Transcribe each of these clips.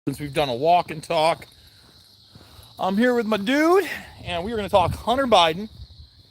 Since we've done a walk and talk, I'm here with my dude, and we're going to talk Hunter Biden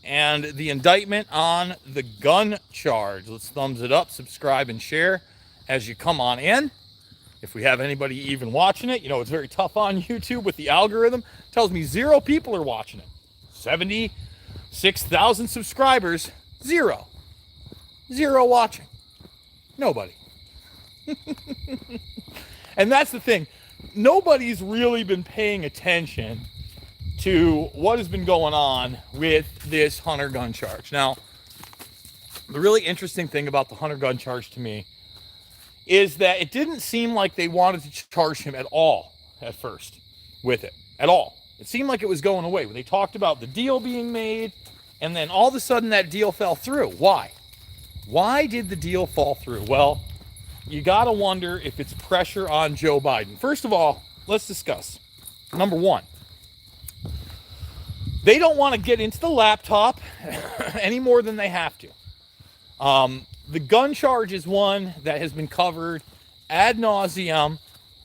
and the indictment on the gun charge. Let's thumbs it up, subscribe, and share as you come on in. If we have anybody even watching it, it's very tough on YouTube with the algorithm. It tells me 0 people are watching it. 76,000 subscribers, 0. 0 watching. Nobody. And that's the thing. Nobody's really been paying attention to what has been going on with this Hunter gun charge. Now, the really interesting thing about the Hunter gun charge to me is that it didn't seem like they wanted to charge him at all at first with it, at all. It seemed like it was going away. When they talked about the deal being made, and then all of a sudden that deal fell through. Why? Why did the deal fall through? Well, you got to wonder if it's pressure on Joe Biden. First of all, let's discuss. Number one, they don't want to get into the laptop any more than they have to. The gun charge is one that has been covered ad nauseum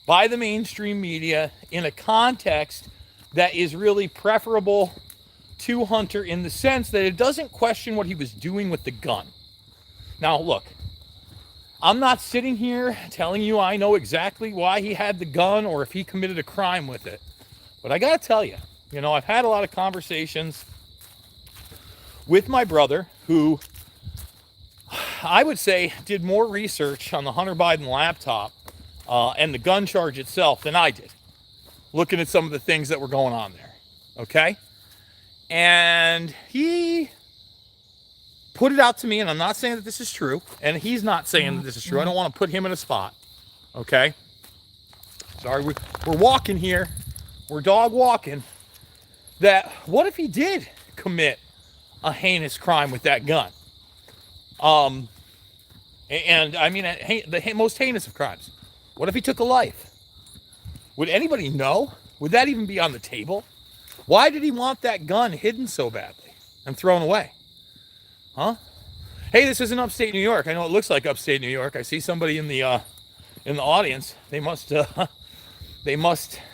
by the mainstream media in a context that is really preferable to Hunter in the sense that it doesn't question what he was doing with the gun. Now, look, I'm not sitting here telling you I know exactly why he had the gun or if he committed a crime with it. But I got to tell you, I've had a lot of conversations with my brother who I would say did more research on the Hunter Biden laptop and the gun charge itself than I did, looking at some of the things that were going on there. Okay? And he put it out to me, and I'm not saying that this is true, and he's not saying that this is true. I don't want to put him in a spot, okay? Sorry, we're walking here. We're dog walking. That what if he did commit a heinous crime with that gun? And I mean, the most heinous of crimes. What if he took a life? Would anybody know? Would that even be on the table? Why did he want that gun hidden so badly and thrown away? Huh? Hey, this isn't upstate New York. I know it looks like upstate New York. I see somebody in the audience. They must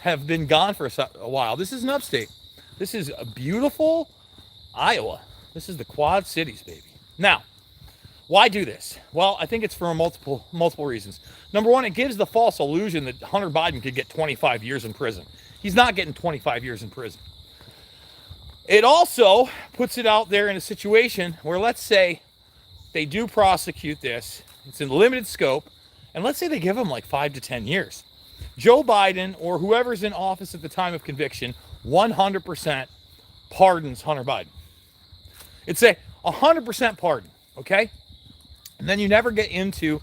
have been gone for a while. This isn't upstate. This is a beautiful Iowa. This is the Quad Cities, baby. Now, why do this? Well, I think it's for multiple reasons. Number one, it gives the false illusion that Hunter Biden could get 25 years in prison. He's not getting 25 years in prison. It also puts it out there in a situation where, let's say they do prosecute this, it's in limited scope, and let's say they give him like 5 to 10 years. Joe Biden or whoever's in office at the time of conviction 100% pardons Hunter Biden. It's a 100% pardon, okay? And then you never get into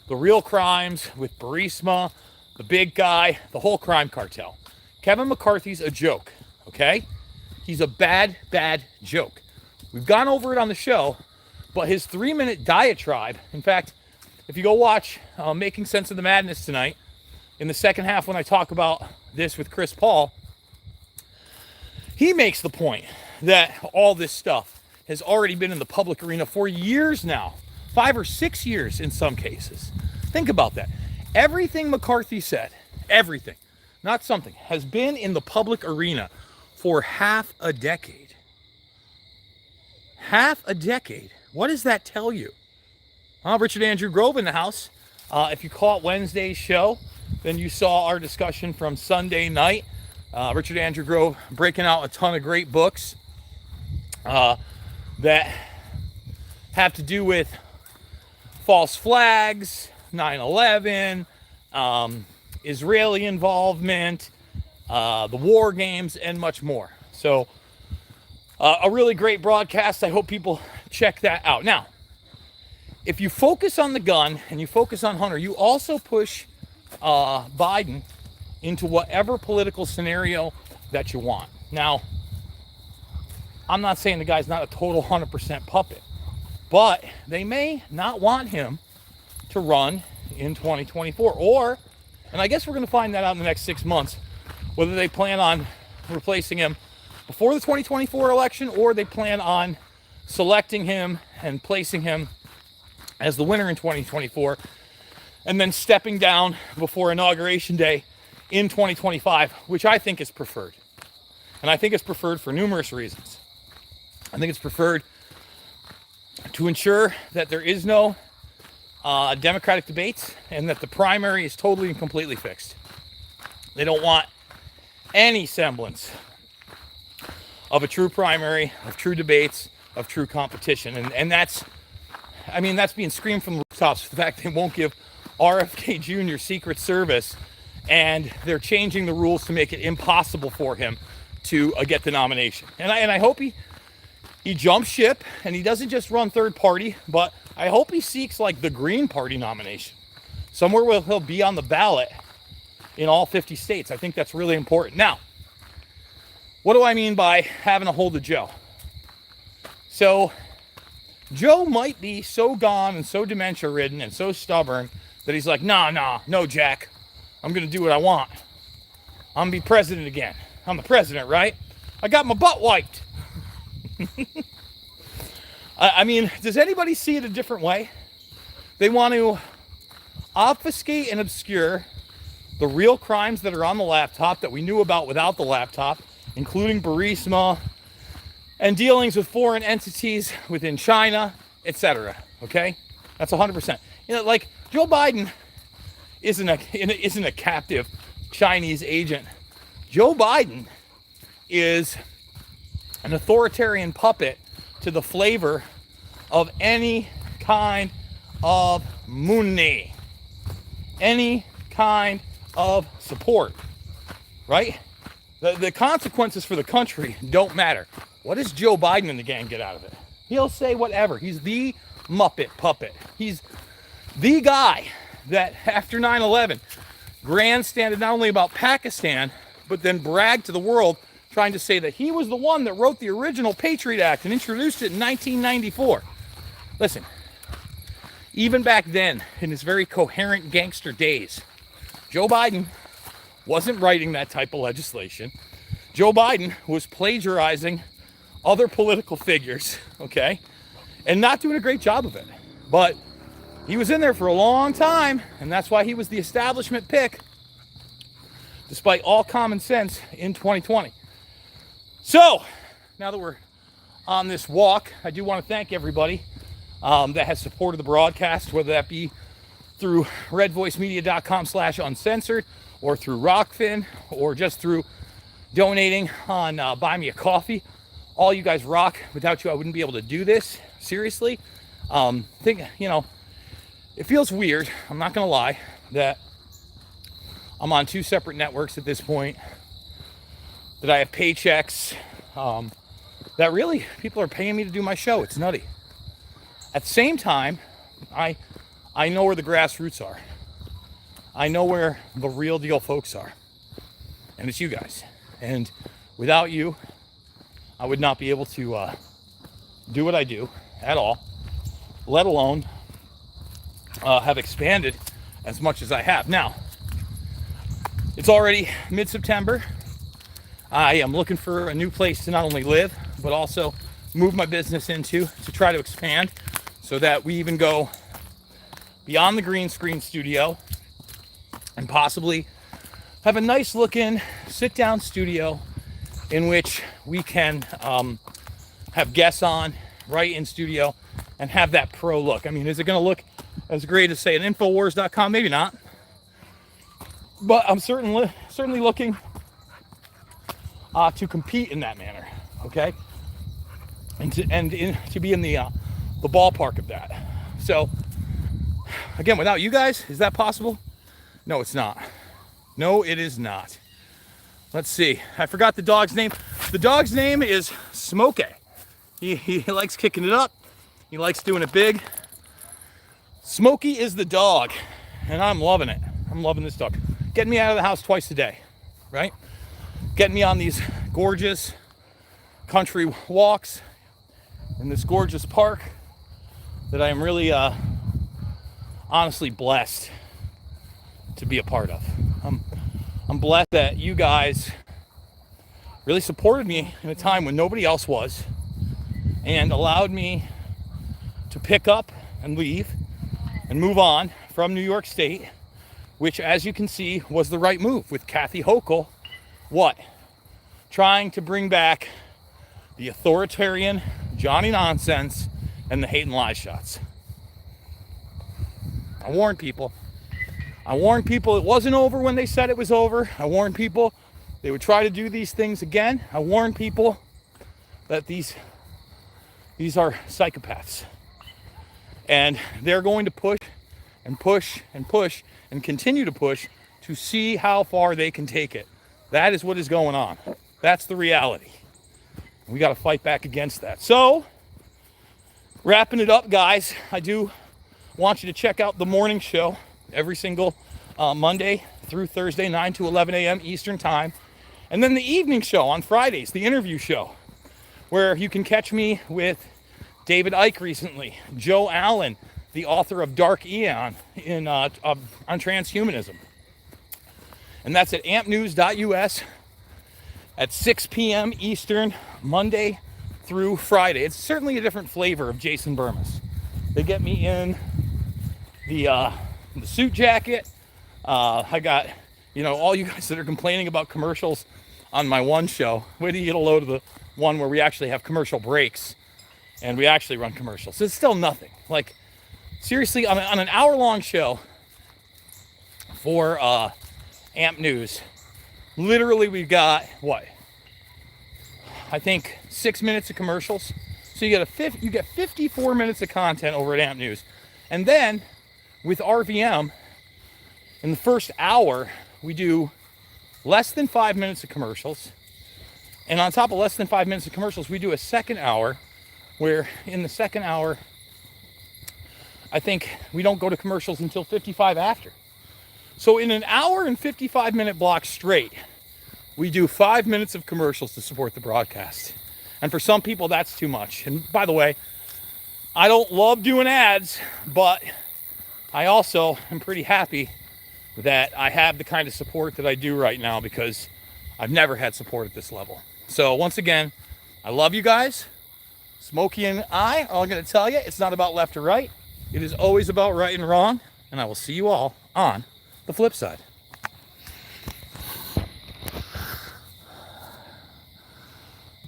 the real crimes with Burisma, the big guy, the whole crime cartel. Kevin McCarthy's a joke, okay? He's a bad, bad joke. We've gone over it on the show, but his 3-minute diatribe, in fact, if you go watch Making Sense of the Madness tonight, in the second half when I talk about this with Chris Paul, he makes the point that all this stuff has already been in the public arena for years now, 5 or 6 years in some cases. Think about that. Everything McCarthy said, everything, not something, has been in the public arena for half a decade. Half a decade. What does that tell you? Richard Andrew Grove in the house. If you caught Wednesday's show, then you saw our discussion from Sunday night. Richard Andrew Grove breaking out a ton of great books that have to do with false flags, 9/11, Israeli involvement, the war games, and much more. So a really great broadcast. I hope people check that out. Now, if you focus on the gun and you focus on Hunter, you also push Biden into whatever political scenario that you want. Now, I'm not saying the guy's not a total 100% puppet, but they may not want him to run in 2024, or, and I guess we're going to find that out in the next 6 months, whether they plan on replacing him before the 2024 election or they plan on selecting him and placing him as the winner in 2024 and then stepping down before Inauguration Day in 2025, which I think is preferred. And I think it's preferred for numerous reasons. I think it's preferred to ensure that there is no Democratic debates and that the primary is totally and completely fixed. They don't want any semblance of a true primary, of true debates, of true competition. And that's being screamed from the rooftops. The fact they won't give RFK Jr. Secret Service, and they're changing the rules to make it impossible for him to get the nomination. And I hope he jumps ship and he doesn't just run third party, but I hope he seeks like the Green Party nomination, somewhere where he'll be on the ballot in all 50 states. I think that's really important. Now, what do I mean by having a hold of Joe? So Joe might be so gone and so dementia ridden and so stubborn that he's like, no, Jack, I'm going to do what I want. I'm going to be president again. I'm the president, right? I got my butt wiped. I mean, does anybody see it a different way? They want to obfuscate and obscure the real crimes that are on the laptop that we knew about without the laptop, including Burisma and dealings with foreign entities within China, etc. Okay? That's 100%. You know, like Joe Biden isn't a captive Chinese agent. Joe Biden is an authoritarian puppet to the flavor of any kind of money, any kind of support, right? The consequences for the country don't matter. What does Joe Biden and the gang get out of it? He'll say whatever. He's the Muppet puppet. He's the guy that after 9/11 grandstanded not only about Pakistan, but then bragged to the world trying to say that he was the one that wrote the original Patriot Act and introduced it in 1994. Listen, even back then, in his very coherent gangster days, Joe Biden wasn't writing that type of legislation. Joe Biden was plagiarizing other political figures, okay, and not doing a great job of it. But he was in there for a long time, and that's why he was the establishment pick, despite all common sense in 2020. So, now that we're on this walk, I do want to thank everybody that has supported the broadcast, whether that be through redvoicemedia.com/uncensored, or through Rockfin, or just through donating on Buy Me a Coffee. All you guys rock. Without you, I wouldn't be able to do this. Seriously. It feels weird, I'm not going to lie, that I'm on two separate networks at this point, that I have paychecks, that really people are paying me to do my show. It's nutty. At the same time, I know where the grassroots are. I know where the real deal folks are. And it's you guys. And without you, I would not be able to do what I do at all, let alone have expanded as much as I have. Now, it's already mid-September. I am looking for a new place to not only live, but also move my business into to try to expand so that we even go beyond the green screen studio and possibly have a nice looking sit-down studio in which we can have guests on right in studio and have that pro look. I mean, is it going to look as great as, say, an Infowars.com? Maybe not. But I'm certainly looking to compete in that manner, okay? And to be in the ballpark of that. So, again, without you guys, is that possible? No, it's not. No, it is not. Let's see. I forgot the dog's name. The dog's name is Smokey. He likes kicking it up. He likes doing it big. Smokey is the dog, and I'm loving it. I'm loving this dog. Getting me out of the house twice a day, right? Getting me on these gorgeous country walks in this gorgeous park that I am really honestly blessed to be a part of. I'm blessed that you guys really supported me in a time when nobody else was and allowed me to pick up and leave and move on from New York State which, as you can see, was the right move with Kathy Hochul. What? Trying to bring back the authoritarian Johnny Nonsense and the hate and lie shots. I warned people. I warned people it wasn't over when they said it was over. I warned people they would try to do these things again. I warned people that these are psychopaths. And they're going to push and push and push and continue to push to see how far they can take it. That is what is going on. That's the reality. We got to fight back against that. So, wrapping it up, guys, I do want you to check out the morning show every single Monday through Thursday, 9 to 11 a.m. Eastern Time. And then the evening show on Fridays, the interview show, where you can catch me with David Icke recently, Joe Allen, the author of Dark Eon on transhumanism. And that's at ampnews.us at 6 p.m. Eastern, Monday through Friday. It's certainly a different flavor of Jason Bermas. They get me in the suit jacket. I got, all you guys that are complaining about commercials on my one show, wait till you get a load of the one where we actually have commercial breaks and we actually run commercials. It's still nothing. Like, seriously, on an hour-long show for Amp News, literally we've got, I think 6 minutes of commercials. So you get 54 minutes of content over at Amp News. And then with RVM, in the first hour, we do less than 5 minutes of commercials. And on top of less than 5 minutes of commercials, we do a second hour where in the second hour, I think we don't go to commercials until 55 after. So in an hour and 55-minute block straight, we do 5 minutes of commercials to support the broadcast. And for some people, that's too much. And by the way, I don't love doing ads, but I also am pretty happy that I have the kind of support that I do right now because I've never had support at this level. So once again, I love you guys. Smokey and I are going to tell you it's not about left or right. It is always about right and wrong. And I will see you all on the flip side.